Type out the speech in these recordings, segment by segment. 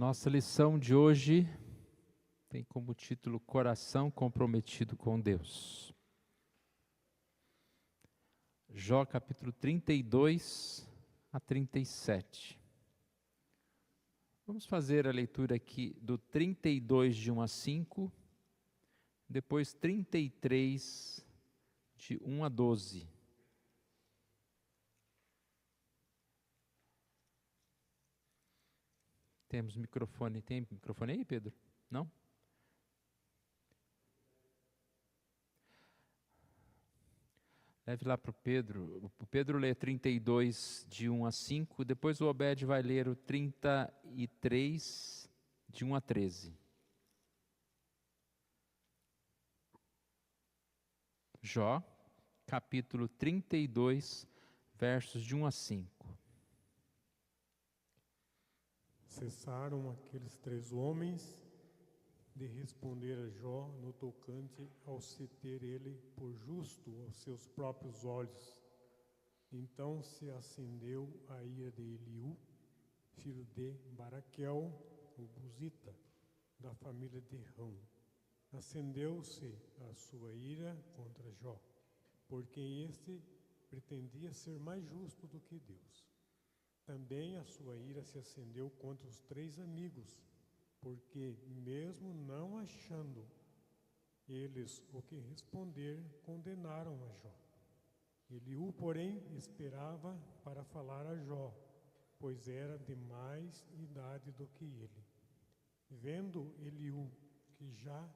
Nossa lição de hoje tem como título Coração Comprometido com Deus. Jó capítulo 32 a 37. Vamos fazer a leitura aqui do 32 de 1 a 5, depois 33 de 1 a 12. Temos microfone. Tem microfone aí, Pedro? Não? Leve lá para o Pedro. O Pedro lê 32 de 1 a 5, depois o Obed vai ler o 33 de 1 a 13. Jó, capítulo 32, versos de 1 a 5. Cessaram aqueles 3 homens de responder a Jó no tocante ao se ter ele por justo aos seus próprios olhos. Então se acendeu a ira de Eliú, filho de Baraquel, o Buzita, da família de Rão. Acendeu-se a sua ira contra Jó, porque este pretendia ser mais justo do que Deus. Também a sua ira se acendeu contra os 3 amigos, porque, mesmo não achando eles o que responder, condenaram a Jó. Eliú, porém, esperava para falar a Jó, pois era de mais idade do que ele. Vendo Eliú que já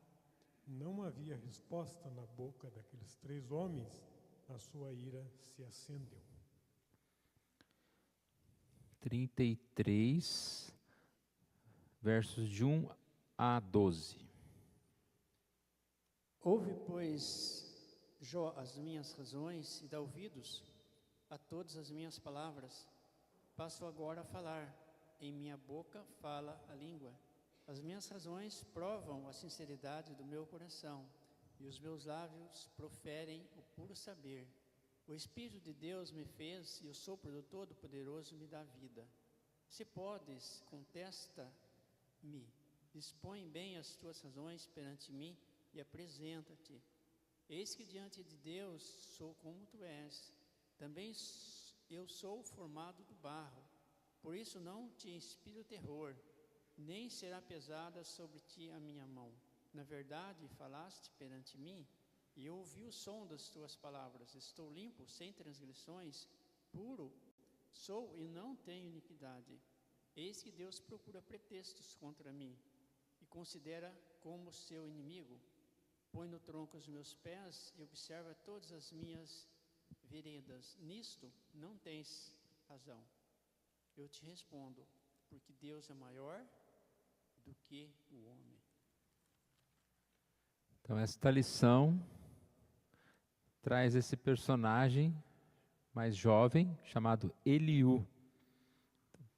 não havia resposta na boca daqueles 3 homens, a sua ira se acendeu. 33, versos de 1 a 12. Ouve, pois, Jó, as minhas razões e dá ouvidos a todas as minhas palavras. Passo agora a falar, em minha boca fala a língua. As minhas razões provam a sinceridade do meu coração, e os meus lábios proferem o puro saber. O Espírito de Deus me fez, e o sopro do Todo-Poderoso me dá vida. Se podes, contesta-me, dispõe bem as tuas razões perante mim e apresenta-te. Eis que diante de Deus sou como tu és, também eu sou formado do barro. Por isso não te inspiro terror, nem será pesada sobre ti a minha mão. Na verdade, falaste perante mim, e eu ouvi o som das tuas palavras. Estou limpo, sem transgressões, puro sou e não tenho iniquidade. Eis que Deus procura pretextos contra mim, e considera como seu inimigo. Põe no tronco os meus pés e observa todas as minhas veredas. Nisto não tens razão. Eu te respondo, porque Deus é maior do que o homem. Então esta lição traz esse personagem mais jovem, chamado Eliú.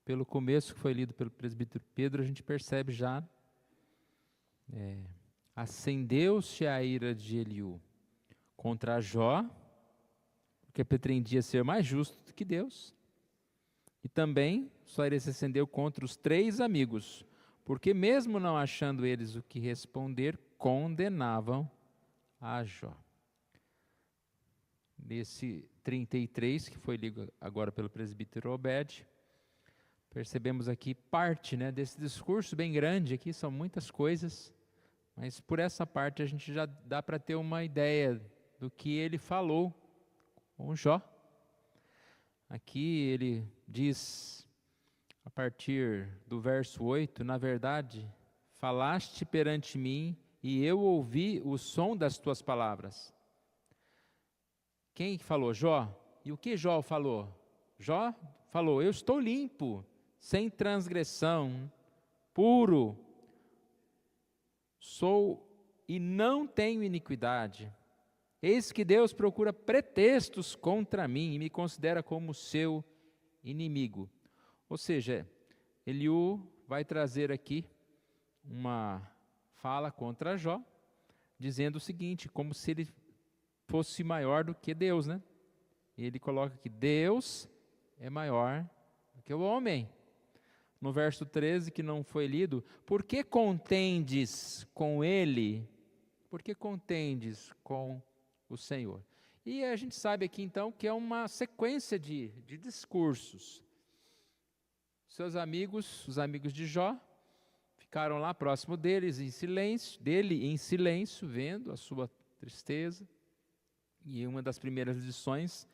Pelo começo que foi lido pelo presbítero Pedro, a gente percebe já, acendeu-se a ira de Eliú contra Jó, porque pretendia ser mais justo do que Deus, e também sua ira se acendeu contra os 3 amigos, porque mesmo não achando eles o que responder, condenavam a Jó. Nesse 33, que foi lido agora pelo presbítero Obed, percebemos aqui parte, desse discurso bem grande aqui, são muitas coisas, mas por essa parte a gente já dá para ter uma ideia do que ele falou com Jó. Aqui ele diz, a partir do verso 8, na verdade, falaste perante mim e eu ouvi o som das tuas palavras. Quem falou? Jó. E o que Jó falou? Jó falou, eu estou limpo, sem transgressão, puro, sou e não tenho iniquidade. Eis que Deus procura pretextos contra mim e me considera como seu inimigo. Ou seja, Eliú vai trazer aqui uma fala contra Jó, dizendo o seguinte, como se ele fosse maior do que Deus, E ele coloca que Deus é maior do que o homem. no verso 13, que não foi lido, por que contendes com ele? Por que contendes com o Senhor? E a gente sabe aqui então que é uma sequência de discursos. Seus amigos, os amigos de Jó, ficaram lá próximo dele em silêncio, vendo a sua tristeza. E uma das primeiras lições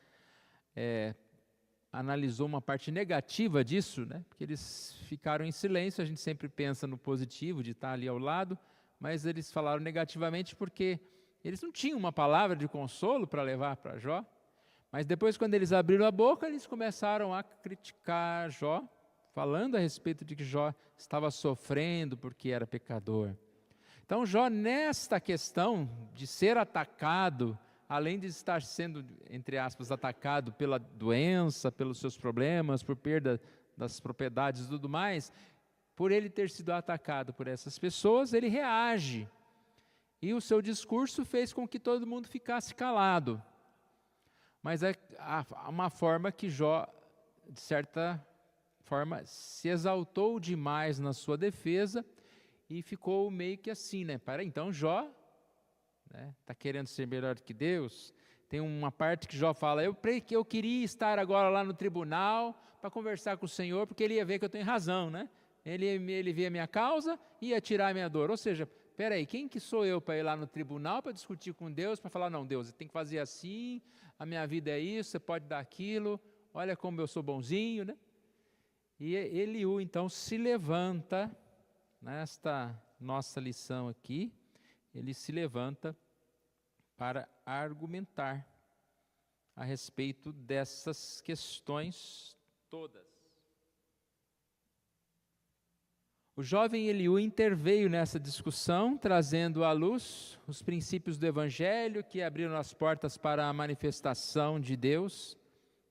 analisou uma parte negativa disso, né? Porque eles ficaram em silêncio. A gente sempre pensa no positivo de estar ali ao lado, mas eles falaram negativamente porque eles não tinham uma palavra de consolo para levar para Jó. Mas depois, quando eles abriram a boca, eles começaram a criticar Jó, falando a respeito de que Jó estava sofrendo porque era pecador. Então Jó, nesta questão de ser atacado, além de estar sendo, entre aspas, atacado pela doença, pelos seus problemas, por perda das propriedades e tudo mais, por ele ter sido atacado por essas pessoas, ele reage. E o seu discurso fez com que todo mundo ficasse calado. Mas é uma forma que Jó, de certa forma, se exaltou demais na sua defesa e ficou meio que assim, né? Então Jó está querendo ser melhor do que Deus. Tem uma parte que Jó fala, eu queria estar agora lá no tribunal para conversar com o Senhor, porque ele ia ver que eu tenho razão, né? Ele via a minha causa e ia tirar a minha dor. Ou seja, peraí, quem que sou eu para ir lá no tribunal, para discutir com Deus, para falar, não, Deus, tem que fazer assim, a minha vida é isso, você pode dar aquilo, olha como eu sou bonzinho, né? E Eliú, então, se levanta, nesta nossa lição aqui, ele se levanta para argumentar a respeito dessas questões todas. O jovem Eliú interveio nessa discussão, trazendo à luz os princípios do Evangelho que abriram as portas para a manifestação de Deus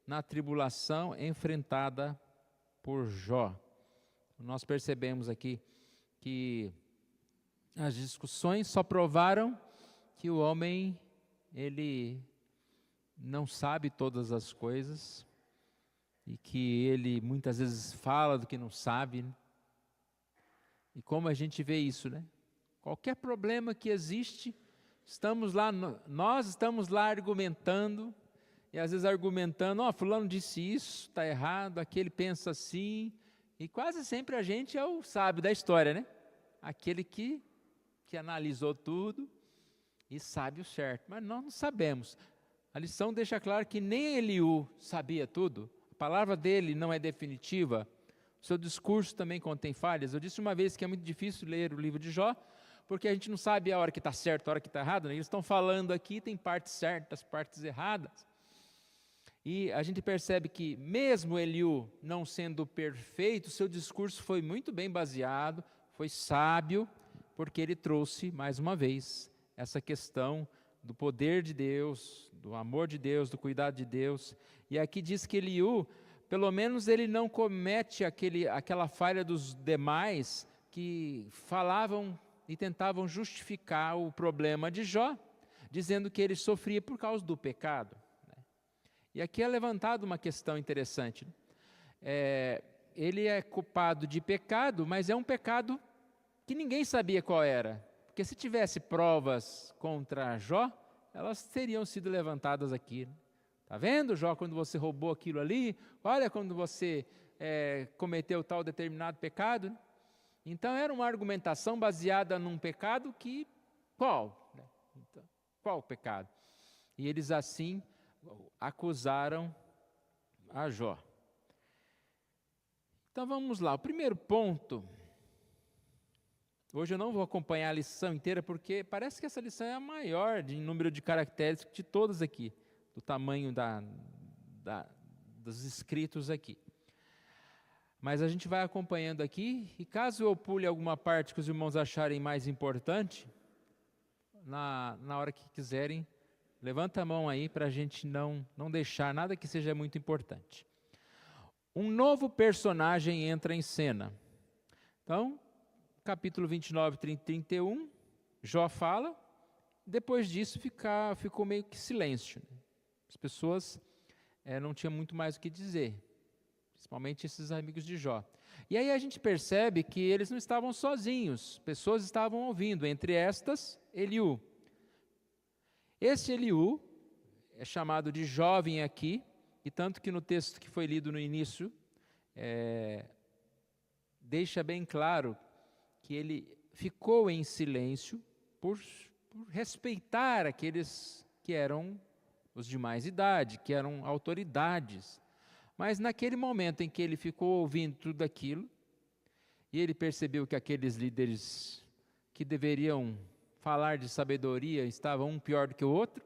na tribulação enfrentada por Jó. Nós percebemos aqui que as discussões só provaram que o homem, ele não sabe todas as coisas e que ele muitas vezes fala do que não sabe, né? E como a gente vê isso, né? Qualquer problema que existe, nós estamos lá argumentando, e às vezes argumentando, fulano disse isso, está errado, aquele pensa assim, e quase sempre a gente é o sábio da história, né? Aquele que analisou tudo e sabe o certo, mas nós não sabemos. A lição deixa claro que nem Eliú sabia tudo, a palavra dele não é definitiva, o seu discurso também contém falhas. Eu disse uma vez que é muito difícil ler o livro de Jó, porque a gente não sabe a hora que está certo, a hora que está errado, né? Eles estão falando aqui, tem partes certas, partes erradas. E a gente percebe que mesmo Eliú não sendo perfeito, seu discurso foi muito bem baseado, foi sábio, porque ele trouxe, mais uma vez, essa questão do poder de Deus, do amor de Deus, do cuidado de Deus. E aqui diz que Eliú, pelo menos ele não comete aquela falha dos demais que falavam e tentavam justificar o problema de Jó, dizendo que ele sofria por causa do pecado. E aqui é levantada uma questão interessante. Ele é culpado de pecado, mas é um pecado que ninguém sabia qual era. Porque se tivesse provas contra Jó, elas teriam sido levantadas aqui. Está vendo, Jó, quando você roubou aquilo ali? Olha quando você cometeu tal determinado pecado. Então era uma argumentação baseada num pecado que... Qual? Então, qual o pecado? E eles assim acusaram a Jó. Então vamos lá, o primeiro ponto... Hoje eu não vou acompanhar a lição inteira, porque parece que essa lição é a maior em número de caracteres de todas aqui, do tamanho dos escritos aqui. Mas a gente vai acompanhando aqui, e caso eu pule alguma parte que os irmãos acharem mais importante, na hora que quiserem, levanta a mão aí para a gente não deixar nada que seja muito importante. Um novo personagem entra em cena. Então, capítulo 29, 30 e 31, Jó fala, depois disso ficou meio que silêncio. As pessoas não tinham muito mais o que dizer, principalmente esses amigos de Jó. E aí a gente percebe que eles não estavam sozinhos, pessoas estavam ouvindo, entre estas, Eliú. Esse Eliú é chamado de jovem aqui, e tanto que no texto que foi lido no início, deixa bem claro que ele ficou em silêncio por respeitar aqueles que eram os de mais idade, que eram autoridades. Mas naquele momento em que ele ficou ouvindo tudo aquilo, e ele percebeu que aqueles líderes que deveriam falar de sabedoria estavam um pior do que o outro,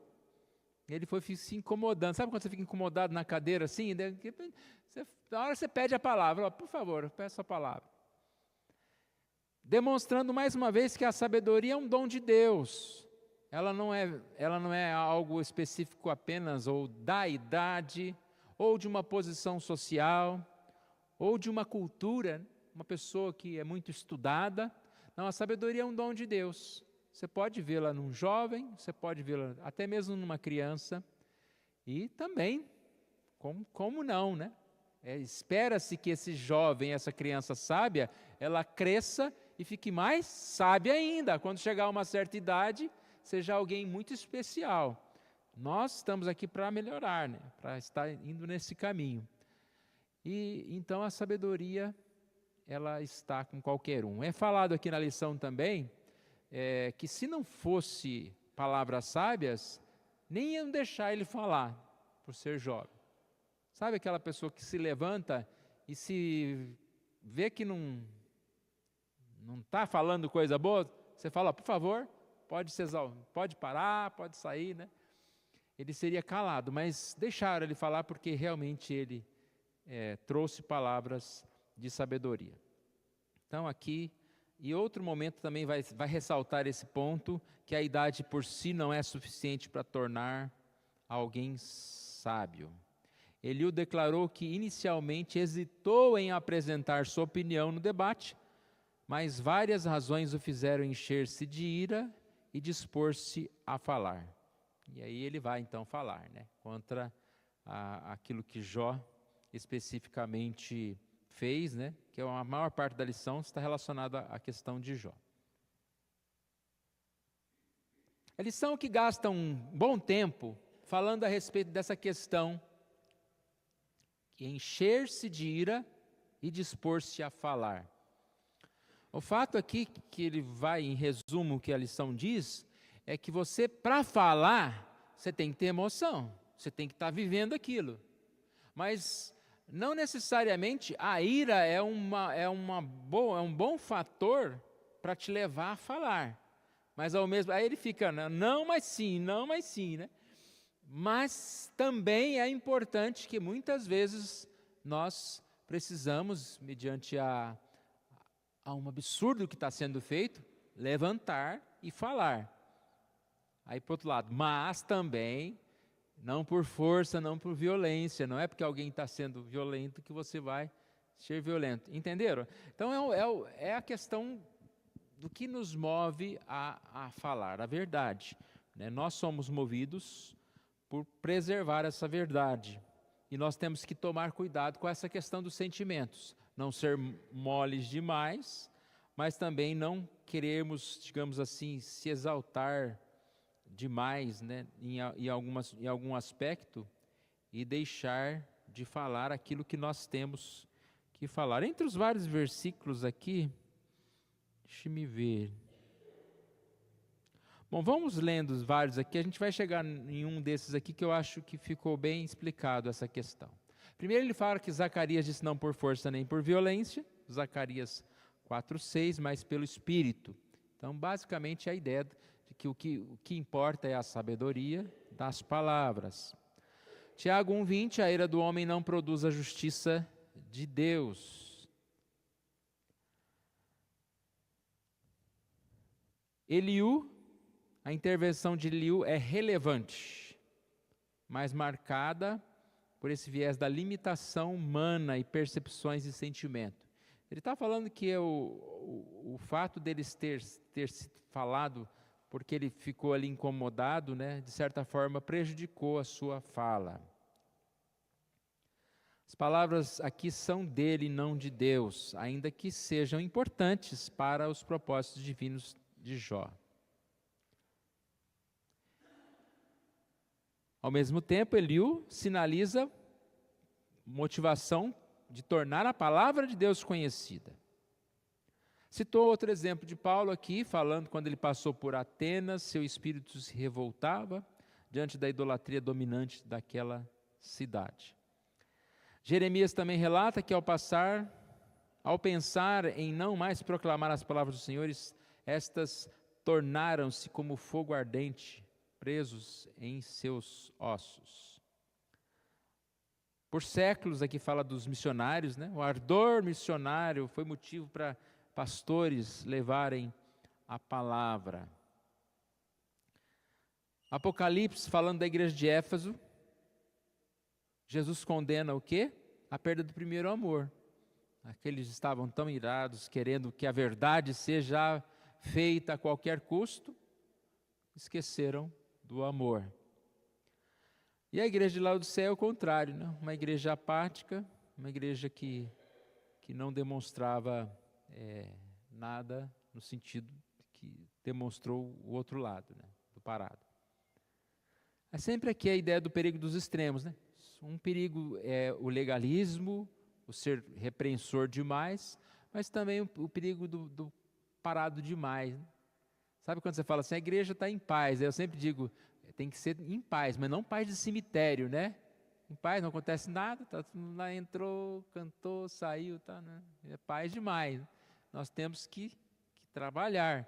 ele foi se incomodando. Sabe quando você fica incomodado na cadeira assim? Na hora você pede a palavra, por favor, eu peço a palavra. Demonstrando mais uma vez que a sabedoria é um dom de Deus. Ela não é algo específico apenas ou da idade, ou de uma posição social, ou de uma cultura, uma pessoa que é muito estudada. Não, a sabedoria é um dom de Deus. Você pode vê-la num jovem, você pode vê-la até mesmo numa criança, e também, como não, né? Espera-se que esse jovem, essa criança sábia, ela cresça e fique mais sábia ainda. Quando chegar a uma certa idade, seja alguém muito especial. Nós estamos aqui para melhorar, né? Para estar indo nesse caminho. E então a sabedoria, ela está com qualquer um. É falado aqui na lição também, que se não fosse palavras sábias, nem iam deixar ele falar, por ser jovem. Sabe aquela pessoa que se levanta e se vê que não está falando coisa boa, você fala, por favor, pode parar, pode sair, né? Ele seria calado, mas deixaram ele falar porque realmente ele trouxe palavras de sabedoria. Então aqui, e outro momento também vai ressaltar esse ponto, que a idade por si não é suficiente para tornar alguém sábio. Eliú declarou que inicialmente hesitou em apresentar sua opinião no debate, mas várias razões o fizeram encher-se de ira e dispor-se a falar. E aí ele vai então falar, né, contra aquilo que Jó especificamente fez, né, que a maior parte da lição está relacionada à questão de Jó. A lição que gasta um bom tempo falando a respeito dessa questão, que é encher-se de ira e dispor-se a falar. O fato aqui que ele vai, em resumo, o que a lição diz, é que você, para falar, você tem que ter emoção, você tem que estar vivendo aquilo. Mas não necessariamente a ira é um bom fator para te levar a falar. Mas aí ele fica, não, mas sim, né? Mas também é importante que muitas vezes nós precisamos, mediante a um absurdo que está sendo feito, levantar e falar. Aí, por outro lado, mas também, não por força, não por violência, não é porque alguém está sendo violento que você vai ser violento. Entenderam? Então, é a questão do que nos move a falar a verdade, né? Nós somos movidos por preservar essa verdade. E nós temos que tomar cuidado com essa questão dos sentimentos. Não ser moles demais, mas também não querermos, digamos assim, se exaltar demais, né, em algum aspecto, e deixar de falar aquilo que nós temos que falar. Entre os vários versículos aqui, deixe-me ver. Bom, vamos lendo os vários aqui, a gente vai chegar em um desses aqui que eu acho que ficou bem explicado essa questão. Primeiro ele fala que Zacarias disse não por força nem por violência, Zacarias 4:6, mas pelo Espírito. Então, basicamente, a ideia de que o que importa é a sabedoria das palavras. Tiago 1:20, a ira do homem não produz a justiça de Deus. Eliú, a intervenção de Eliú é relevante, mas marcada por esse viés da limitação humana e percepções e sentimento. Ele está falando que o fato deles ter se falado, porque ele ficou ali incomodado, né, de certa forma prejudicou a sua fala. As palavras aqui são dele, não de Deus, ainda que sejam importantes para os propósitos divinos de Jó. Ao mesmo tempo, Eliú sinaliza motivação de tornar a palavra de Deus conhecida. Citou outro exemplo de Paulo aqui, falando quando ele passou por Atenas, seu espírito se revoltava diante da idolatria dominante daquela cidade. Jeremias também relata que ao pensar em não mais proclamar as palavras do Senhor, estas tornaram-se como fogo ardente, presos em seus ossos. Por séculos, aqui fala dos missionários, né? O ardor missionário foi motivo para pastores levarem a palavra. Apocalipse, falando da igreja de Éfeso, Jesus condena o quê? A perda do primeiro amor. Aqueles estavam tão irados, querendo que a verdade seja feita a qualquer custo, esqueceram do amor. E a igreja de Laodiceia é o contrário, né? Uma igreja apática, uma igreja que não demonstrava nada no sentido que demonstrou o outro lado, né? Do parado. É sempre aqui a ideia do perigo dos extremos, né? Um perigo é o legalismo, o ser repreensor demais, mas também o perigo do parado demais, né? Sabe quando você fala assim, a igreja está em paz? Eu sempre digo, tem que ser em paz, mas não paz de cemitério, né? Em paz, não acontece nada, tá, lá entrou, cantou, saiu, tá, né? É paz demais. Nós temos que trabalhar.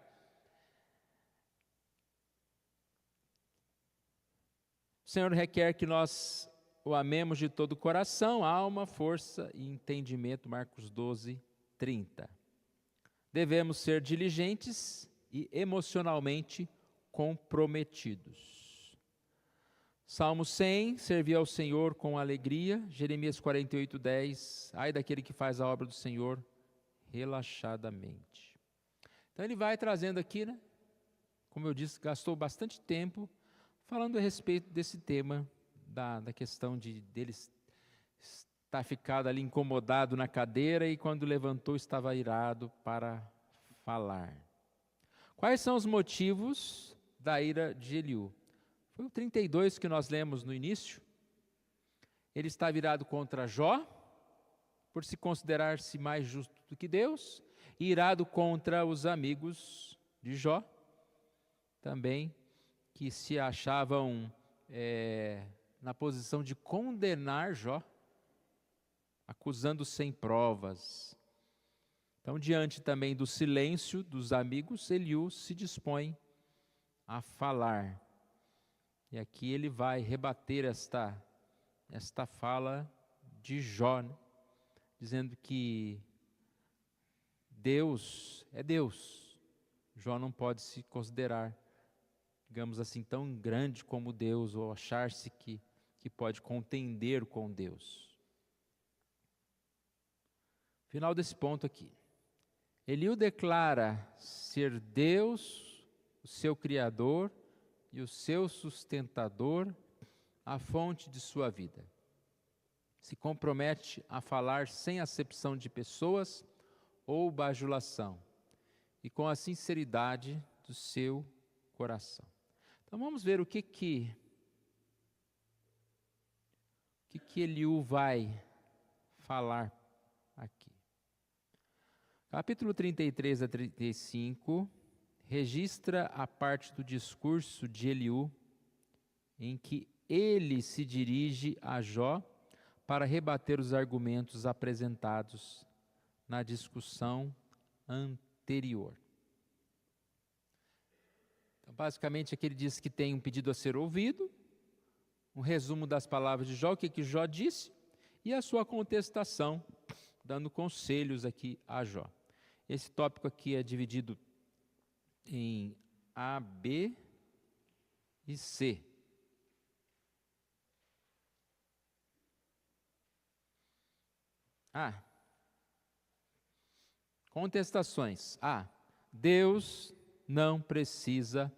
O Senhor requer que nós o amemos de todo o coração, alma, força e entendimento, Marcos 12, 30. Devemos ser diligentes e emocionalmente comprometidos. Salmo 100, servir ao Senhor com alegria. Jeremias 48, 10, ai daquele que faz a obra do Senhor relaxadamente. Então ele vai trazendo aqui, né? Como eu disse, gastou bastante tempo falando a respeito desse tema, da questão dele estar ficado ali incomodado na cadeira e quando levantou estava irado para falar. Quais são os motivos da ira de Eliú? Foi o 32 que nós lemos no início. Ele está virado contra Jó, por se considerar-se mais justo do que Deus, e irado contra os amigos de Jó, também, que se achavam na posição de condenar Jó, acusando sem provas. Então, diante também do silêncio dos amigos, Eliú se dispõe a falar. E aqui ele vai rebater esta fala de Jó, né? Dizendo que Deus é Deus. Jó não pode se considerar, digamos assim, tão grande como Deus, ou achar-se que pode contender com Deus. Final desse ponto aqui. Eliú declara ser Deus, o seu Criador e o seu sustentador, a fonte de sua vida. Se compromete a falar sem acepção de pessoas ou bajulação, e com a sinceridade do seu coração. Então vamos ver o que Eliú vai falar aqui. Capítulo 33 a 35 registra a parte do discurso de Eliú em que ele se dirige a Jó para rebater os argumentos apresentados na discussão anterior. Então, basicamente, aqui ele diz que tem um pedido a ser ouvido, um resumo das palavras de Jó, o que Jó disse, e a sua contestação, dando conselhos aqui a Jó. Esse tópico aqui é dividido em A, B e C. Contestações. Deus não precisa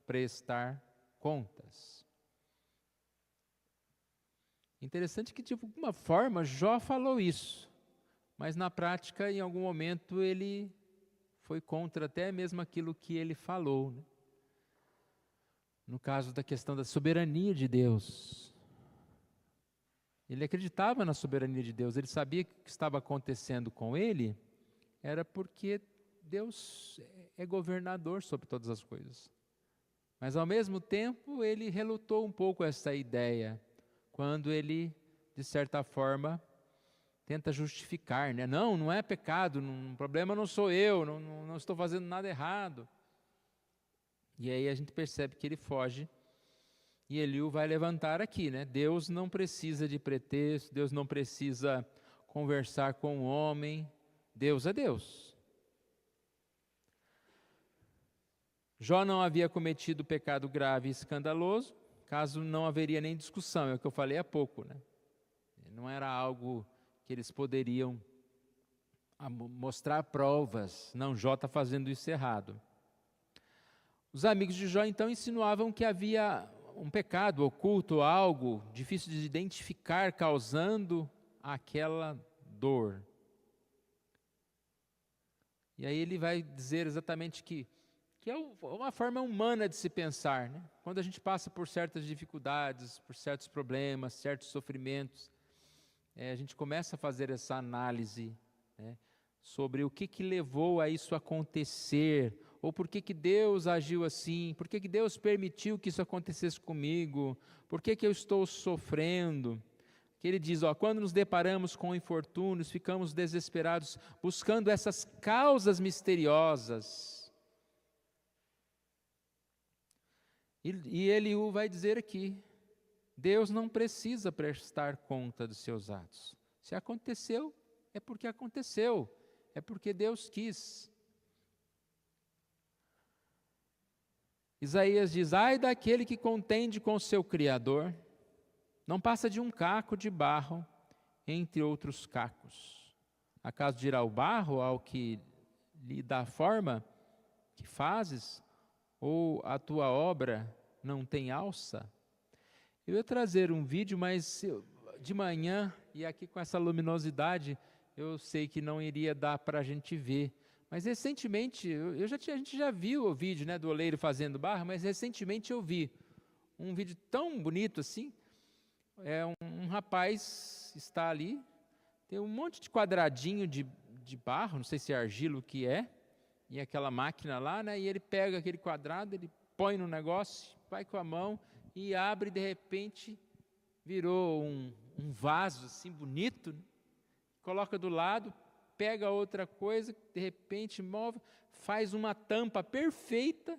prestar contas. Interessante que, de alguma forma, Jó falou isso, mas na prática, em algum momento, ele foi contra até mesmo aquilo que ele falou, né? No caso da questão da soberania de Deus. Ele acreditava na soberania de Deus, ele sabia que o que estava acontecendo com ele era porque Deus é governador sobre todas as coisas. Mas, ao mesmo tempo, ele relutou um pouco essa ideia, quando ele, de certa forma, tenta justificar, né? Não é pecado, o problema não sou eu, não estou fazendo nada errado. E aí a gente percebe que ele foge, e Eliú vai levantar aqui, né? Deus não precisa de pretexto, Deus não precisa conversar com o homem, Deus é Deus. Jó não havia cometido pecado grave e escandaloso, caso não haveria nem discussão, é o que eu falei há pouco, né? Não era algo que eles poderiam mostrar provas, não, Jó está fazendo isso errado. Os amigos de Jó então insinuavam que havia um pecado oculto, algo difícil de identificar, causando aquela dor. E aí ele vai dizer exatamente que é uma forma humana de se pensar, né? Quando a gente passa por certas dificuldades, por certos problemas, certos sofrimentos, a gente começa a fazer essa análise, né, sobre o que levou a isso acontecer, ou por que Deus agiu assim, por que Deus permitiu que isso acontecesse comigo, por que eu estou sofrendo. Que ele diz, quando nos deparamos com infortúnios, ficamos desesperados, buscando essas causas misteriosas. E Eliú vai dizer aqui, Deus não precisa prestar conta dos seus atos. Se aconteceu, é porque aconteceu, é porque Deus quis. Isaías diz, ai daquele que contende com o seu Criador, não passa de um caco de barro entre outros cacos. Acaso dirá o barro ao que lhe dá forma que fazes, ou a tua obra não tem alça? Eu ia trazer um vídeo, mas de manhã, e aqui com essa luminosidade, eu sei que não iria dar para a gente ver. Mas recentemente, a gente já viu o vídeo, né, do oleiro fazendo barro, mas recentemente eu vi um vídeo tão bonito assim. Um rapaz está ali, tem um monte de quadradinho de barro, não sei se é argila o que é, e aquela máquina lá, né, e ele pega aquele quadrado, ele põe no negócio, vai com a mão e abre, e de repente virou um vaso assim bonito, né? Coloca do lado, pega outra coisa, de repente move, faz uma tampa perfeita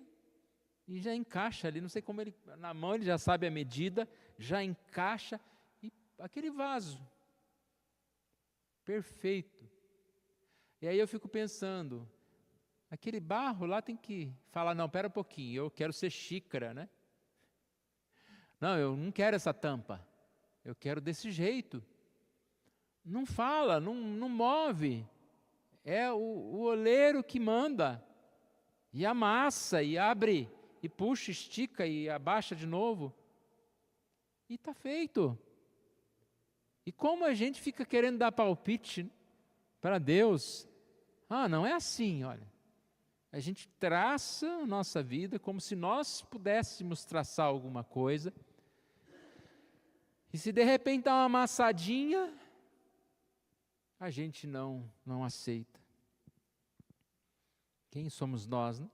e já encaixa ali, não sei como ele, na mão ele já sabe a medida, já encaixa, e aquele vaso perfeito. E aí eu fico pensando, aquele barro lá tem que falar, não, espera um pouquinho, eu quero ser xícara, né? Não, eu não quero essa tampa, eu quero desse jeito. Não fala, não move, é o oleiro que manda, e amassa, e abre, e puxa, estica, e abaixa de novo, e está feito. E como a gente fica querendo dar palpite para Deus, não é assim, olha. A gente traça a nossa vida como se nós pudéssemos traçar alguma coisa, e se de repente dá uma amassadinha, a gente não aceita. Quem somos nós, né?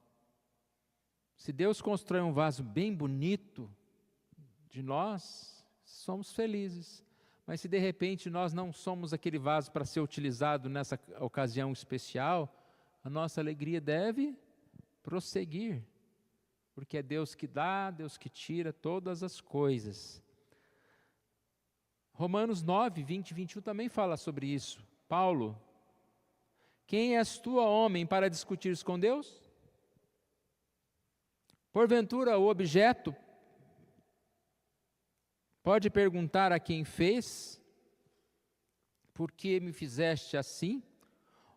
Se Deus constrói um vaso bem bonito de nós, somos felizes. Mas se de repente nós não somos aquele vaso para ser utilizado nessa ocasião especial, a nossa alegria deve prosseguir, porque é Deus que dá, Deus que tira todas as coisas. Romanos 9, 20 e 21 também fala sobre isso. Paulo, quem és tu, homem, para discutires com Deus? Porventura o objeto pode perguntar a quem fez, por que me fizeste assim?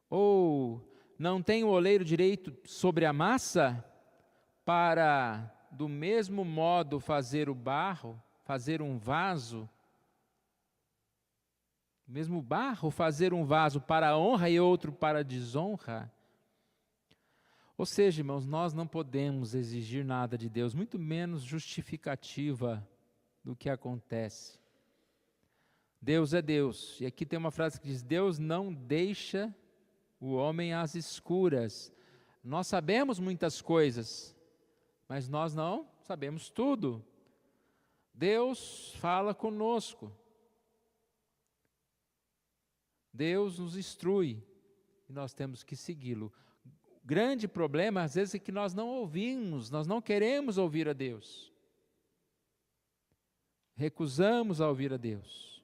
Ou não tem o oleiro direito sobre a massa, para do mesmo modo fazer o barro, fazer um vaso O mesmo barro fazer um vaso para a honra e outro para a desonra? Ou seja, irmãos, nós não podemos exigir nada de Deus, muito menos justificativa do que acontece. Deus é Deus. E aqui tem uma frase que diz: Deus não deixa o homem às escuras. Nós sabemos muitas coisas, mas nós não sabemos tudo. Deus fala conosco. Deus nos instrui e nós temos que segui-lo. O grande problema, às vezes, é que nós não ouvimos, nós não queremos ouvir a Deus. Recusamos a ouvir a Deus.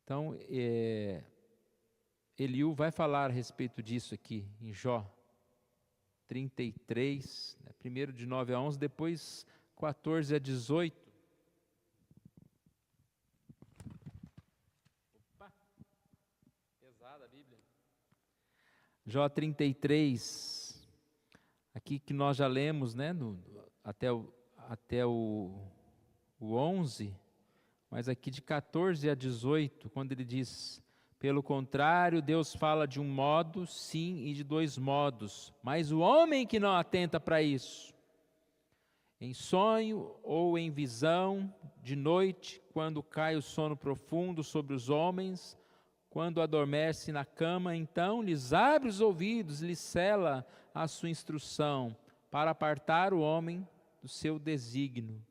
Então, Eliú vai falar a respeito disso aqui, em Jó 33, primeiro de 9 a 11, depois 14 a 18. Opa, pesada a Bíblia. Jó 33, aqui que nós já lemos, né, até o 11, mas aqui de 14 a 18, quando ele diz: pelo contrário, Deus fala de um modo, sim, e de dois modos, mas o homem que não atenta para isso, em sonho ou em visão, de noite, quando cai o sono profundo sobre os homens, quando adormece na cama, então lhes abre os ouvidos, lhes cela a sua instrução, para apartar o homem do seu desígnio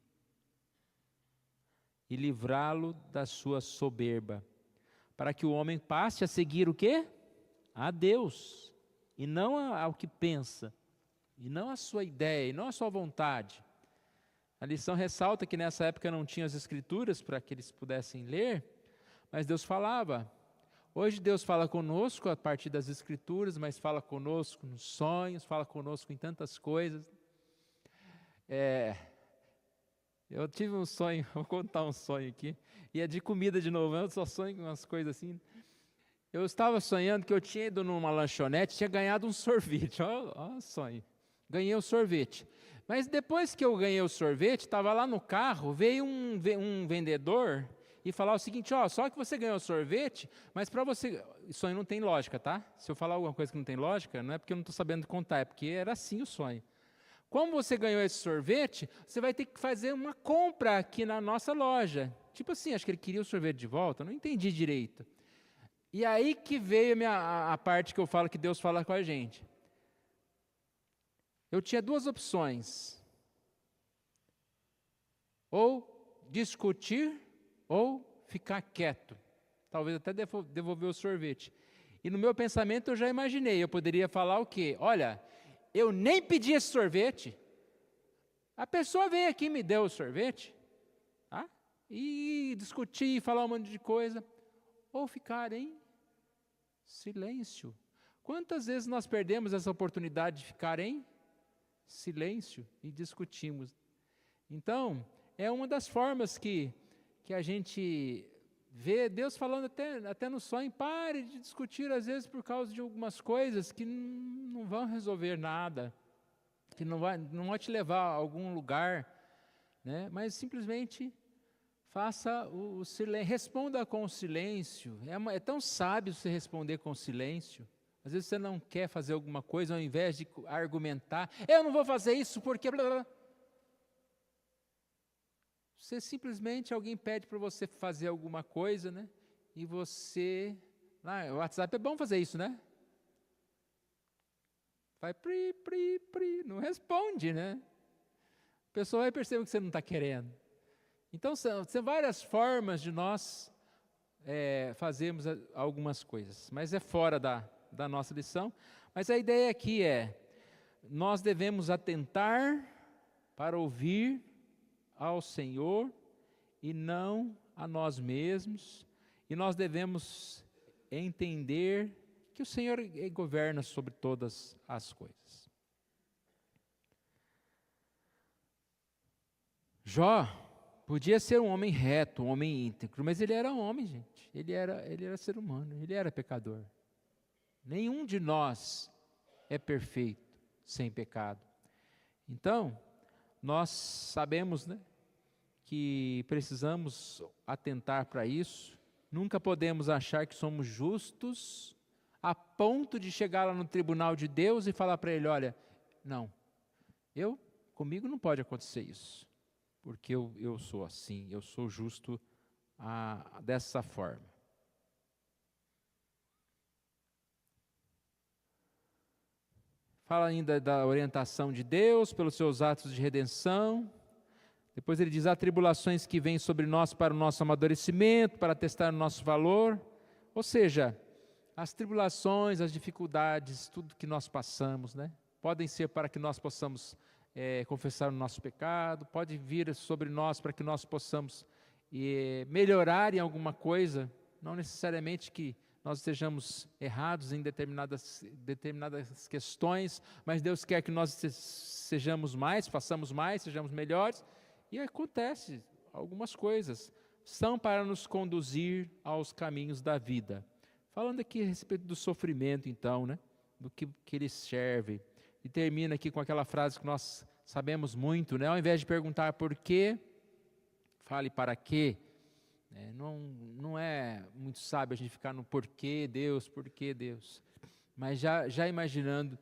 e livrá-lo da sua soberba, para que o homem passe a seguir o quê? A Deus, e não ao que pensa, e não a sua ideia, e não a sua vontade. A lição ressalta que nessa época não tinha as escrituras para que eles pudessem ler, mas Deus falava. Hoje Deus fala conosco a partir das escrituras, mas fala conosco nos sonhos, fala conosco em tantas coisas. Eu tive um sonho, vou contar um sonho aqui, e é de comida de novo, eu só sonho com umas coisas assim. Eu estava sonhando que eu tinha ido numa lanchonete, tinha ganhado um sorvete, ó sonho, ganhei um sorvete. Mas depois que eu ganhei o sorvete, estava lá no carro, veio um vendedor e falar o seguinte: só que você ganhou o sorvete, mas para você, sonho não tem lógica, tá? Se eu falar alguma coisa que não tem lógica, não é porque eu não estou sabendo contar, é porque era assim o sonho. Como você ganhou esse sorvete, você vai ter que fazer uma compra aqui na nossa loja. Tipo assim, acho que ele queria o sorvete de volta, não entendi direito. E aí que veio a parte que eu falo que Deus fala com a gente. Eu tinha duas opções: ou discutir, ou ficar quieto. Talvez até devolver o sorvete. E no meu pensamento eu já imaginei, eu poderia falar o quê? Olha, eu nem pedi esse sorvete. A pessoa veio aqui e me deu o sorvete. Tá? E discutir, falar um monte de coisa. Ou ficar em silêncio. Quantas vezes nós perdemos essa oportunidade de ficar em silêncio e discutimos? Então, é uma das formas que a gente vê Deus falando até no sonho: pare de discutir às vezes por causa de algumas coisas que não vão resolver nada, que não vai te levar a algum lugar, né? Mas simplesmente faça o silêncio, responda com o silêncio. É tão sábio você responder com silêncio. Às vezes você não quer fazer alguma coisa, ao invés de argumentar: eu não vou fazer isso porque... blá, blá. Você simplesmente, alguém pede para você fazer alguma coisa, né? E você... o WhatsApp é bom fazer isso, né? Vai não responde, né? A pessoa vai perceber que você não está querendo. Então, são várias formas de nós fazermos algumas coisas, mas é fora da nossa lição. Mas a ideia aqui nós devemos atentar para ouvir ao Senhor e não a nós mesmos, e nós devemos entender que o Senhor governa sobre todas as coisas. Jó podia ser um homem reto, um homem íntegro, mas ele era homem, gente. Ele era ser humano, ele era pecador. Nenhum de nós é perfeito, sem pecado. Então, nós sabemos, né, que precisamos atentar para isso, Nunca podemos achar que somos justos a ponto de chegar lá no tribunal de Deus e falar para Ele, olha, não, comigo não pode acontecer isso, porque eu sou assim, eu sou justo dessa forma. Fala ainda da orientação de Deus pelos seus atos de redenção. Depois ele diz, há tribulações que vêm sobre nós para o nosso amadurecimento, para testar o nosso valor. Ou seja, as tribulações, as dificuldades, tudo que nós passamos, né, podem ser para que nós possamos confessar o nosso pecado, pode vir sobre nós para que nós possamos melhorar em alguma coisa, não necessariamente que nós estejamos errados em determinadas questões, mas Deus quer que nós sejamos mais, façamos mais, sejamos melhores, e acontece algumas coisas, são para nos conduzir aos caminhos da vida. Falando aqui a respeito do sofrimento então, né, do que ele serve, e termina aqui com aquela frase que nós sabemos muito, né, ao invés de perguntar por quê, fale para quê. Não é muito sábio a gente ficar no porquê Deus, mas já imaginando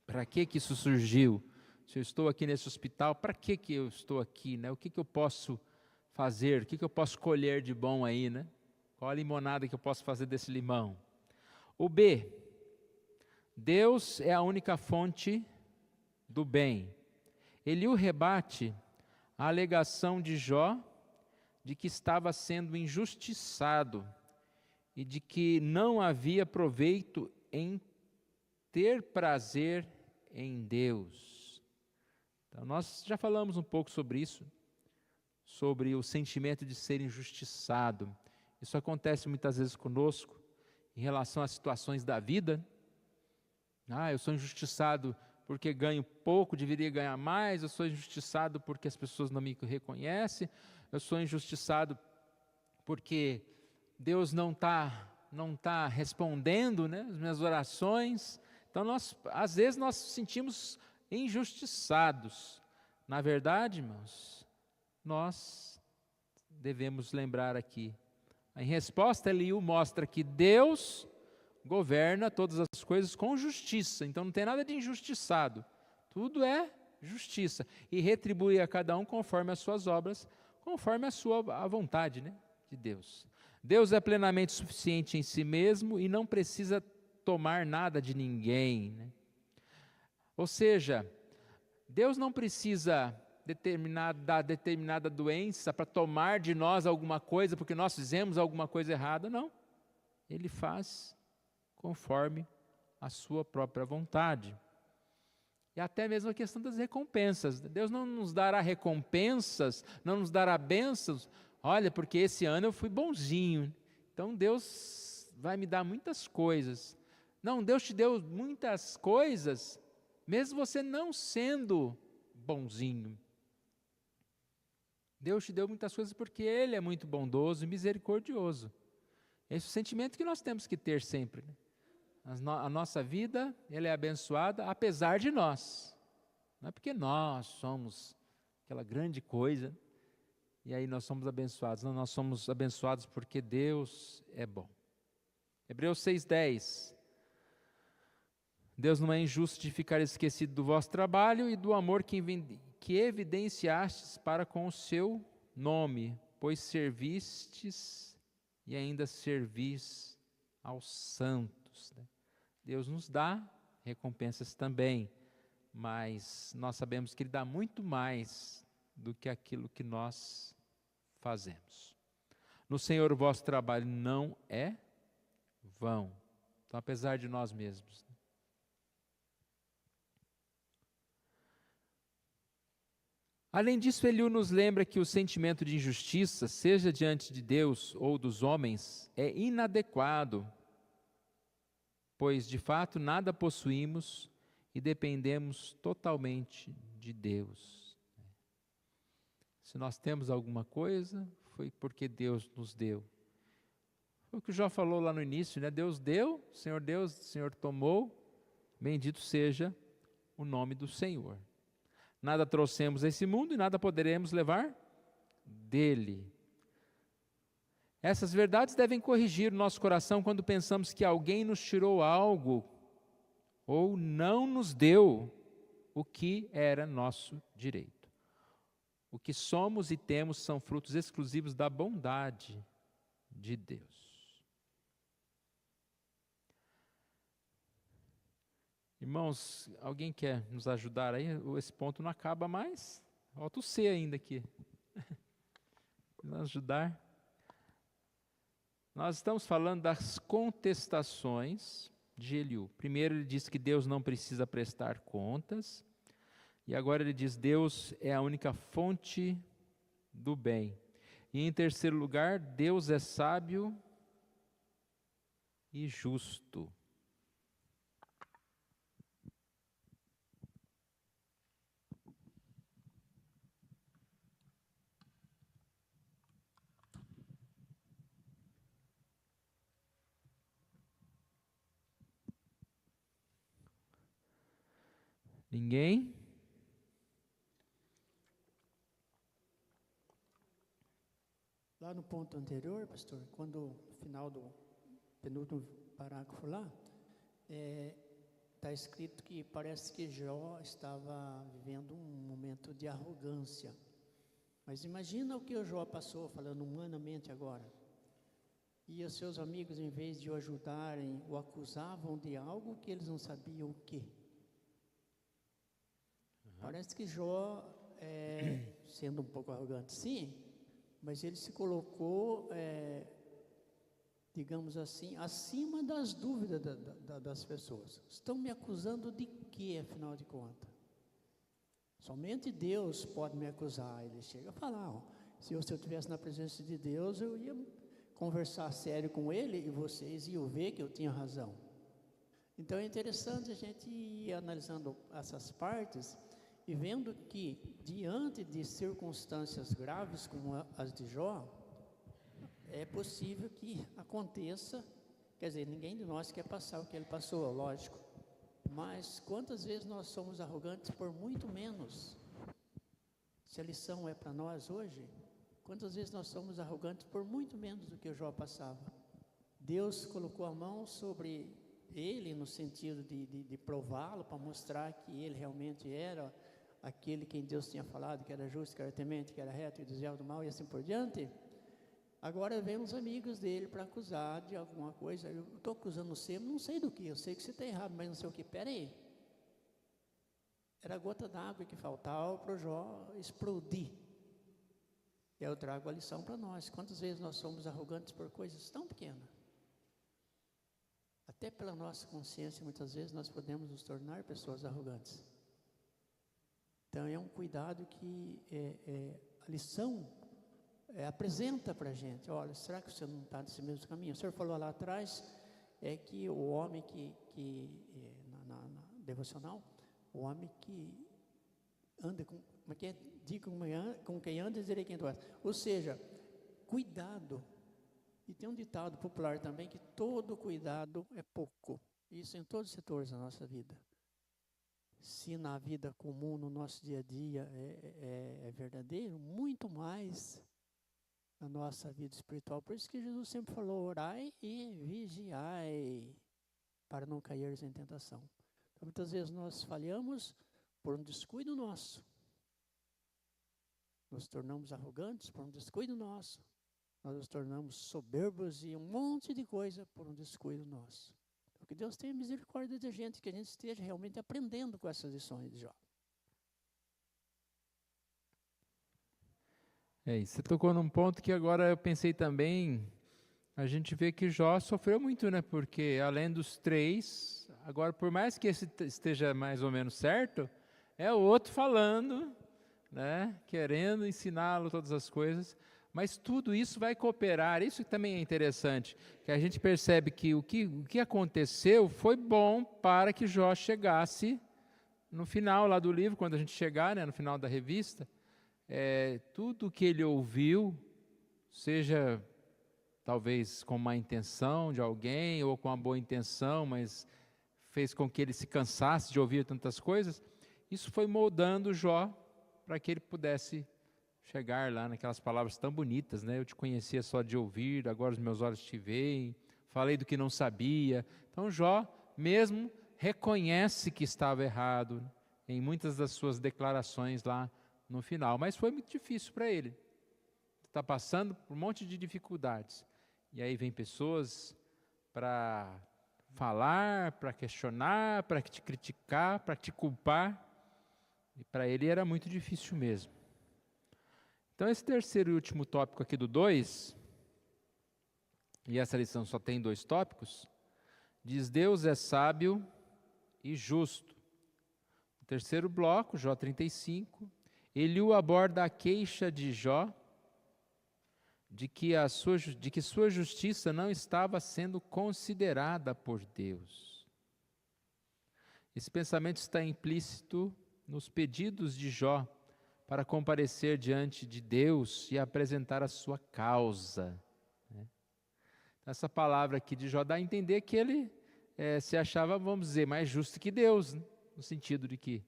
para que isso surgiu. Se eu estou aqui nesse hospital, para que eu estou aqui, né? O que eu posso fazer, o que eu posso colher de bom aí, né? Qual a limonada que eu posso fazer desse limão? O B, Deus é a única fonte do bem. Eliú rebate a alegação de Jó de que estava sendo injustiçado e de que não havia proveito em ter prazer em Deus. Então, nós já falamos um pouco sobre isso, sobre o sentimento de ser injustiçado. Isso acontece muitas vezes conosco, em relação às situações da vida. Eu sou injustiçado porque ganho pouco, deveria ganhar mais, eu sou injustiçado porque as pessoas não me reconhecem, eu sou injustiçado porque Deus não tá respondendo, né, as minhas orações. Então, às vezes nós nos sentimos injustiçados. Na verdade, irmãos, nós devemos lembrar aqui, em resposta, Eliú mostra que Deus governa todas as coisas com justiça, então não tem nada de injustiçado, tudo é justiça, e retribui a cada um conforme as suas obras, conforme a vontade, né, de Deus. Deus é plenamente suficiente em si mesmo e não precisa tomar nada de ninguém, né? Ou seja, Deus não precisa dar determinada doença para tomar de nós alguma coisa, porque nós fizemos alguma coisa errada, não. Ele faz conforme a sua própria vontade. E até mesmo a questão das recompensas. Deus não nos dará recompensas, não nos dará bênçãos. Olha, porque esse ano eu fui bonzinho, então Deus vai me dar muitas coisas. Não, Deus te deu muitas coisas, mesmo você não sendo bonzinho. Deus te deu muitas coisas porque Ele é muito bondoso e misericordioso. Esse é o sentimento que nós temos que ter sempre, né? A nossa vida, ela é abençoada apesar de nós. Não é porque nós somos aquela grande coisa e aí nós somos abençoados. Não, nós somos abençoados porque Deus é bom. Hebreus 6:10. Deus não é injusto de ficar esquecido do vosso trabalho e do amor que evidenciastes para com o seu nome, pois servistes e ainda servis aos santos, né? Deus nos dá recompensas também, mas nós sabemos que Ele dá muito mais do que aquilo que nós fazemos. No Senhor o vosso trabalho não é vão. Então, apesar de nós mesmos. Além disso, Eliú nos lembra que o sentimento de injustiça, seja diante de Deus ou dos homens, é inadequado, pois de fato nada possuímos e dependemos totalmente de Deus. Se nós temos alguma coisa, foi porque Deus nos deu. Foi o que o Jó falou lá no início, né? Deus deu, o Senhor tomou, bendito seja o nome do Senhor. Nada trouxemos a esse mundo e nada poderemos levar dele. Essas verdades devem corrigir o nosso coração quando pensamos que alguém nos tirou algo ou não nos deu o que era nosso direito. O que somos e temos são frutos exclusivos da bondade de Deus. Irmãos, alguém quer nos ajudar aí? Esse ponto não acaba mais. Falta o C ainda aqui. Nos ajudar. Nós estamos falando das contestações de Eliú. Primeiro ele diz que Deus não precisa prestar contas. E agora ele diz, Deus é a única fonte do bem. E em terceiro lugar, Deus é sábio e justo. Ninguém? Lá no ponto anterior, pastor, quando no final do penúltimo parágrafo lá, está escrito que parece que Jó estava vivendo um momento de arrogância. Mas imagina o que o Jó passou, falando humanamente agora. E os seus amigos, em vez de o ajudarem, o acusavam de algo que eles não sabiam o quê. Parece que Jó, sendo um pouco arrogante, sim, mas ele se colocou, digamos assim, acima das dúvidas das pessoas. Estão me acusando de quê, afinal de contas? Somente Deus pode me acusar. Ele chega a falar, se eu estivesse na presença de Deus, eu ia conversar sério com ele e vocês iam ver que eu tinha razão. Então é interessante a gente ir analisando essas partes e vendo que, diante de circunstâncias graves como as de Jó, é possível que aconteça, quer dizer, ninguém de nós quer passar o que ele passou, lógico, mas quantas vezes nós somos arrogantes por muito menos? Se a lição é para nós hoje, quantas vezes nós somos arrogantes por muito menos do que o Jó passava? Deus colocou a mão sobre ele no sentido de prová-lo, para mostrar que ele realmente era aquele quem Deus tinha falado, que era justo, que era temente, que era reto e desviado do mal e assim por diante. Agora vem os amigos dele para acusar de alguma coisa. Eu estou acusando você, não sei do que, eu sei que você está errado, mas não sei o que. Espera aí. Era a gota d'água que faltava para o Jó explodir. E eu trago a lição para nós. Quantas vezes nós somos arrogantes por coisas tão pequenas? Até pela nossa consciência, muitas vezes nós podemos nos tornar pessoas arrogantes. Então é um cuidado que a lição apresenta para a gente. Olha, será que você não está nesse mesmo caminho? O senhor falou lá atrás que o homem na devocional, o homem que anda com, como é que é? Diga com quem anda, direi quem tu és. Ou seja, cuidado. E tem um ditado popular também que todo cuidado é pouco. Isso em todos os setores da nossa vida. Se na vida comum, no nosso dia a dia é verdadeiro, muito mais na nossa vida espiritual. Por isso que Jesus sempre falou, orai e vigiai, para não cair em tentação. Então, muitas vezes nós falhamos por um descuido nosso. Nos tornamos arrogantes por um descuido nosso. Nós nos tornamos soberbos e um monte de coisa por um descuido nosso. Que Deus tenha misericórdia da gente, que a gente esteja realmente aprendendo com essas lições de Jó. Você tocou num ponto que agora eu pensei também, a gente vê que Jó sofreu muito, né? Porque além dos 3, agora por mais que esse esteja mais ou menos certo, é o outro falando, né? Querendo ensiná-lo todas as coisas. Mas tudo isso vai cooperar, isso também é interessante, que a gente percebe que o que aconteceu foi bom para que Jó chegasse no final lá do livro, quando a gente chegar, né, no final da revista, tudo que ele ouviu, seja talvez com má intenção de alguém ou com uma boa intenção, mas fez com que ele se cansasse de ouvir tantas coisas, isso foi moldando Jó para que ele pudesse chegar lá naquelas palavras tão bonitas, né? Eu te conhecia só de ouvir, agora os meus olhos te veem, falei do que não sabia. Então Jó mesmo reconhece que estava errado em muitas das suas declarações lá no final, mas foi muito difícil para ele. Está passando por um monte de dificuldades. E aí vem pessoas para falar, para questionar, para te criticar, para te culpar. E para ele era muito difícil mesmo. Então esse terceiro e último tópico aqui do 2, e essa lição só tem 2 tópicos, diz: Deus é sábio e justo. O terceiro bloco, Jó 35, Eliú aborda a queixa de Jó, de que sua justiça não estava sendo considerada por Deus. Esse pensamento está implícito nos pedidos de Jó para comparecer diante de Deus e apresentar a sua causa. Essa palavra aqui de Jó dá a entender que ele se achava, vamos dizer, mais justo que Deus, né? No sentido de que,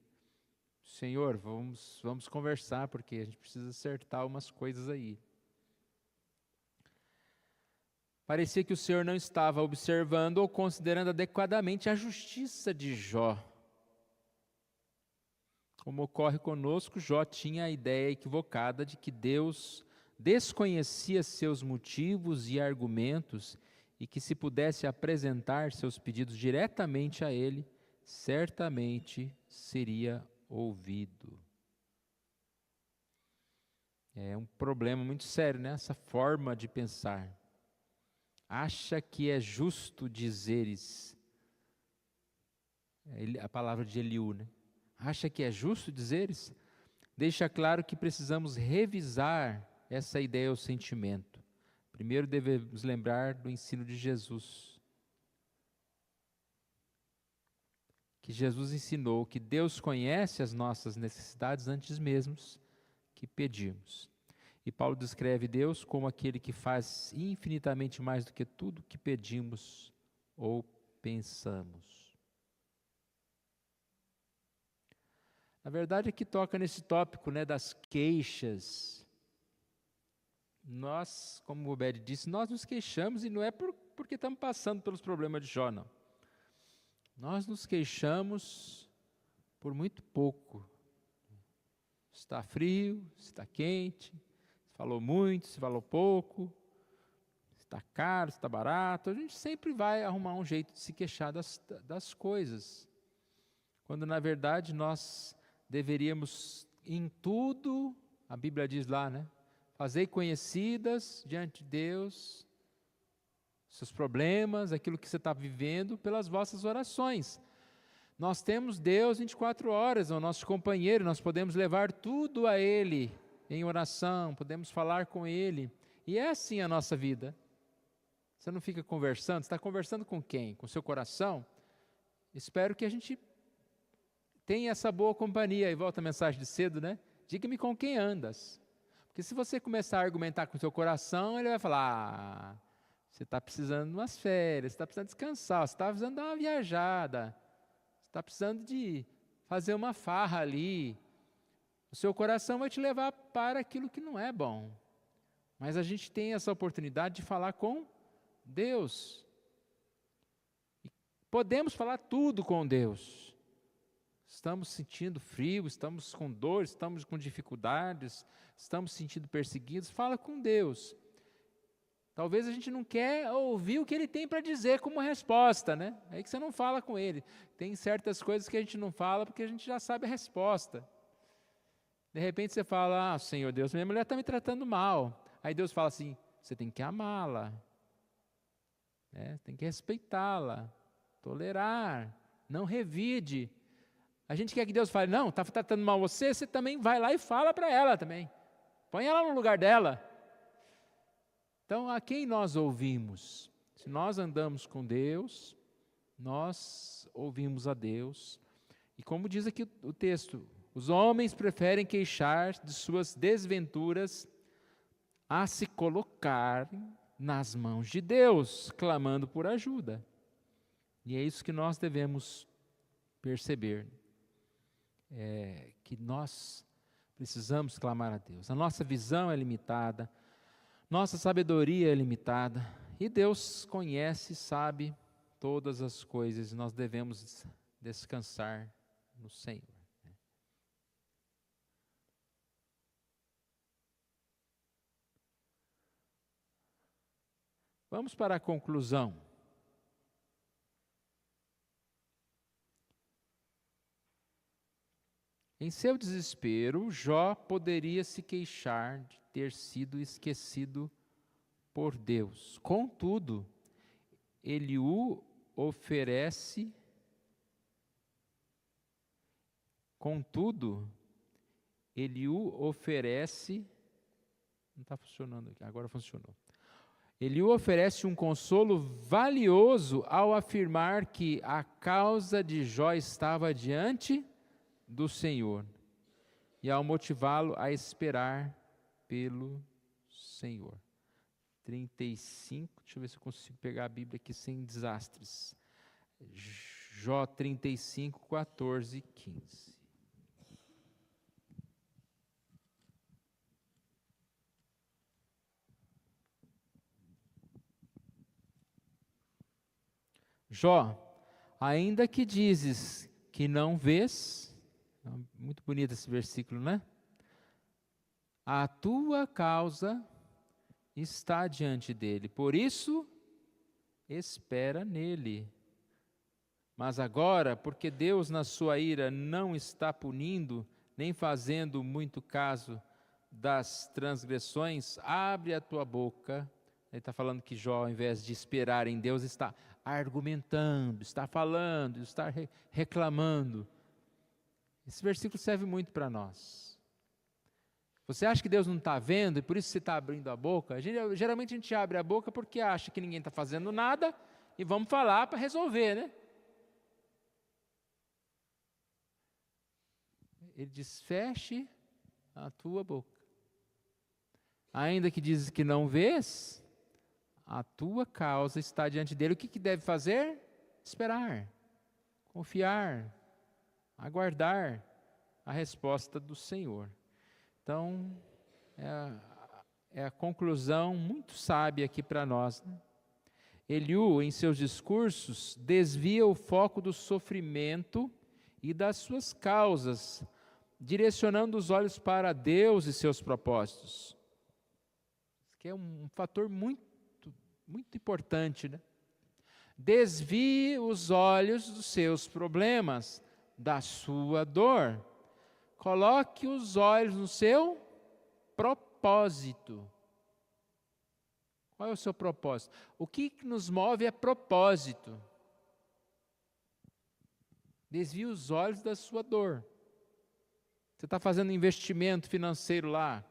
Senhor, vamos conversar, porque a gente precisa acertar umas coisas aí. Parecia que o Senhor não estava observando ou considerando adequadamente a justiça de Jó. Como ocorre conosco, Jó tinha a ideia equivocada de que Deus desconhecia seus motivos e argumentos e que, se pudesse apresentar seus pedidos diretamente a ele, certamente seria ouvido. É um problema muito sério, né? Essa forma de pensar. Acha que é justo dizeres, a palavra de Eliú, né? Acha que é justo dizeres? Deixa claro que precisamos revisar essa ideia ou sentimento. Primeiro devemos lembrar do ensino de Jesus. Que Jesus ensinou que Deus conhece as nossas necessidades antes mesmo que pedimos. E Paulo descreve Deus como aquele que faz infinitamente mais do que tudo que pedimos ou pensamos. Na verdade, aqui toca nesse tópico, né, das queixas. Nós, como o Obed disse, nós nos queixamos e não é porque estamos passando pelos problemas de Jó, não. Nós nos queixamos por muito pouco. Se está frio, se está quente, se falou muito, se falou pouco, se está caro, se está barato. A gente sempre vai arrumar um jeito de se queixar das coisas. Quando, na verdade, nós deveríamos, em tudo, a Bíblia diz lá, né? Fazei conhecidas diante de Deus seus problemas, aquilo que você está vivendo, pelas vossas orações. Nós temos Deus 24 horas, é o nosso companheiro, nós podemos levar tudo a Ele em oração, podemos falar com Ele. E é assim a nossa vida. Você não fica conversando, você está conversando com quem? Com o seu coração? Espero que a gente tenha essa boa companhia. E volta a mensagem de cedo, né? Diga-me com quem andas. Porque se você começar a argumentar com o seu coração, ele vai falar, você está precisando de umas férias, você está precisando descansar, você está precisando dar uma viajada, você está precisando de fazer uma farra ali. O seu coração vai te levar para aquilo que não é bom. Mas a gente tem essa oportunidade de falar com Deus. E podemos falar tudo com Deus. Estamos sentindo frio, estamos com dor, estamos com dificuldades, estamos sentindo perseguidos, fala com Deus. Talvez a gente não quer ouvir o que Ele tem para dizer como resposta, né? É aí que você não fala com Ele. Tem certas coisas que a gente não fala porque a gente já sabe a resposta. De repente você fala, Senhor Deus, minha mulher está me tratando mal. Aí Deus fala assim, você tem que amá-la, né? Tem que respeitá-la, tolerar, não revide. A gente quer que Deus fale, não, está tratando mal você também vai lá e fala para ela também. Põe ela no lugar dela. Então, a quem nós ouvimos? Se nós andamos com Deus, nós ouvimos a Deus. E como diz aqui o texto, os homens preferem queixar de suas desventuras a se colocarem nas mãos de Deus, clamando por ajuda. E é isso que nós devemos perceber. Que nós Precisamos clamar a Deus. A nossa visão é limitada, nossa sabedoria é limitada, e Deus conhece e sabe todas as coisas, e nós devemos descansar no Senhor. Vamos para a conclusão. Em seu desespero, Jó poderia se queixar de ter sido esquecido por Deus. Contudo, ele o oferece. Não está funcionando aqui, agora funcionou. Ele o oferece um consolo valioso ao afirmar que a causa de Jó estava diante do Senhor e ao motivá-lo a esperar pelo Senhor. 35, deixa eu ver se eu consigo pegar a Bíblia aqui sem desastres. Jó 35, 14 e 15. Jó, ainda que dizes que não vês, muito bonito esse versículo, né? A tua causa está diante dele, por isso espera nele. Mas agora, porque Deus na sua ira não está punindo, nem fazendo muito caso das transgressões, abre a tua boca. Ele está falando que Jó, ao invés de esperar em Deus, está argumentando, está falando, está reclamando. Esse versículo serve muito para nós. Você acha que Deus não está vendo e por isso você está abrindo a boca? Geralmente a gente abre a boca porque acha que ninguém está fazendo nada e vamos falar para resolver, né? Ele diz, feche a tua boca. Ainda que dizes que não vês, a tua causa está diante dele. O que deve fazer? Esperar, confiar, aguardar a resposta do Senhor. Então, é a conclusão muito sábia aqui para nós, né? Eliú, em seus discursos, desvia o foco do sofrimento e das suas causas, direcionando os olhos para Deus e seus propósitos. Isso que é um fator muito importante, né? Desvie os olhos dos seus problemas, da sua dor. Coloque os olhos no seu propósito. Qual é o seu propósito? O que nos move é propósito. Desvie os olhos da sua dor. Você está fazendo investimento financeiro lá,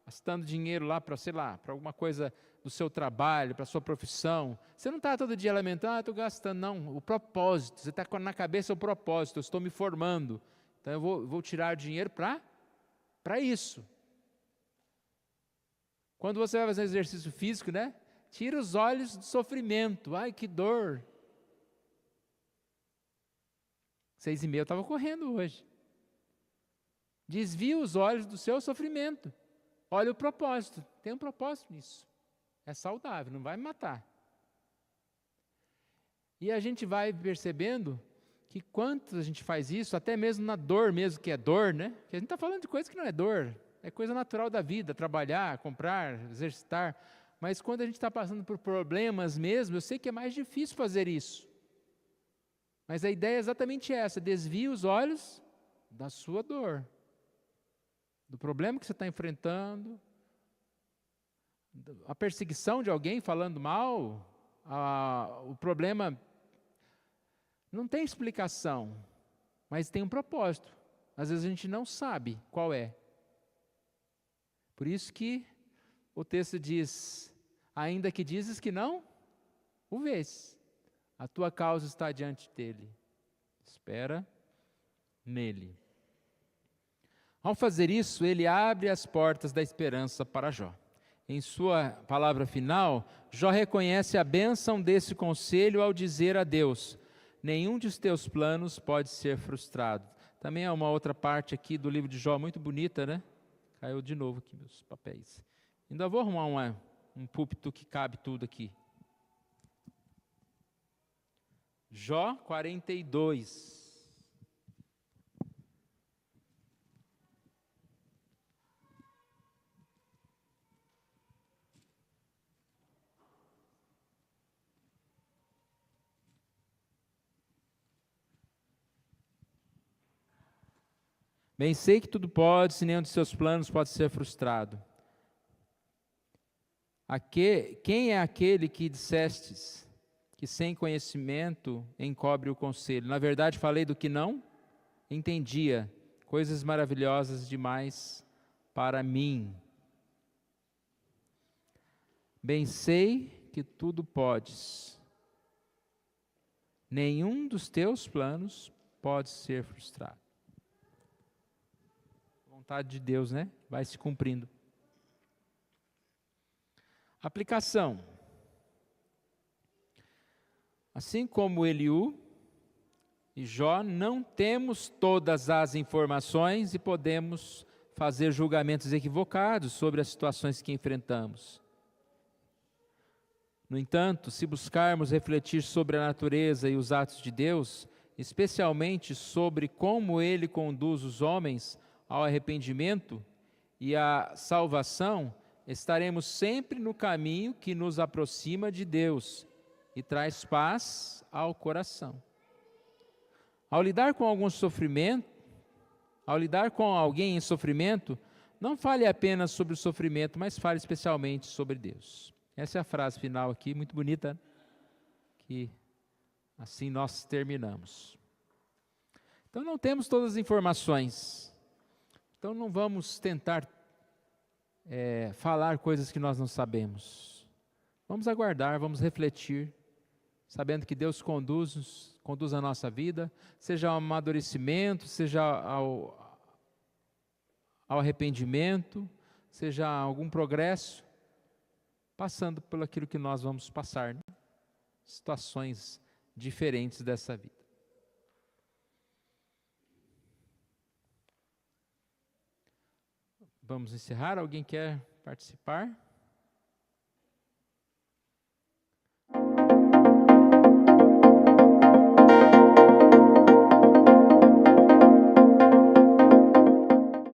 gastando dinheiro lá para, sei lá, para alguma coisa do seu trabalho, para a sua profissão. Você não está todo dia lamentando, estou gastando. Não, o propósito. Você está na cabeça o propósito, eu estou me formando. Então eu vou tirar dinheiro para isso. Quando você vai fazer exercício físico, né? Tira os olhos do sofrimento. Ai, que dor. 6:30 eu estava correndo hoje. Desvia os olhos do seu sofrimento. Olha o propósito. Tem um propósito nisso. É saudável, não vai me matar. E a gente vai percebendo que quanto a gente faz isso, até mesmo na dor mesmo, que é dor, né? Porque a gente está falando de coisa que não é dor. É coisa natural da vida, trabalhar, comprar, exercitar. Mas quando a gente está passando por problemas mesmo, eu sei que é mais difícil fazer isso. Mas a ideia é exatamente essa, desvie os olhos da sua dor, do problema que você está enfrentando, a perseguição de alguém falando mal, o problema não tem explicação, mas tem um propósito. Às vezes a gente não sabe qual é. Por isso que o texto diz, ainda que dizes que não o vês, a tua causa está diante dele. Espera nele. Ao fazer isso, ele abre as portas da esperança para Jó. Em sua palavra final, Jó reconhece a bênção desse conselho ao dizer a Deus, nenhum dos teus planos pode ser frustrado. Também é uma outra parte aqui do livro de Jó muito bonita, né? Caiu de novo aqui meus papéis. Ainda vou arrumar um púlpito que cabe tudo aqui. Jó 42. Bem sei que tudo pode, se nenhum de seus planos pode ser frustrado. Quem é aquele que dissestes que sem conhecimento encobre o conselho? Na verdade falei do que não entendia, coisas maravilhosas demais para mim. Bem sei que tudo podes, nenhum dos teus planos pode ser frustrado. Vontade de Deus, né? Vai se cumprindo. Aplicação. Assim como Eliú e Jó, não temos todas as informações e podemos fazer julgamentos equivocados sobre as situações que enfrentamos. No entanto, se buscarmos refletir sobre a natureza e os atos de Deus, especialmente sobre como Ele conduz os homens ao arrependimento e à salvação, estaremos sempre no caminho que nos aproxima de Deus e traz paz ao coração. Ao lidar com algum sofrimento, ao lidar com alguém em sofrimento, não fale apenas sobre o sofrimento, mas fale especialmente sobre Deus. Essa é a frase final aqui, muito bonita, que assim nós terminamos. Então não temos todas as informações. Então não vamos tentar falar coisas que nós não sabemos. Vamos aguardar, vamos refletir, sabendo que Deus conduz a nossa vida, seja ao amadurecimento, seja ao arrependimento, seja algum progresso, passando por aquilo que nós vamos passar, né? Situações diferentes dessa vida. Vamos encerrar. Alguém quer participar?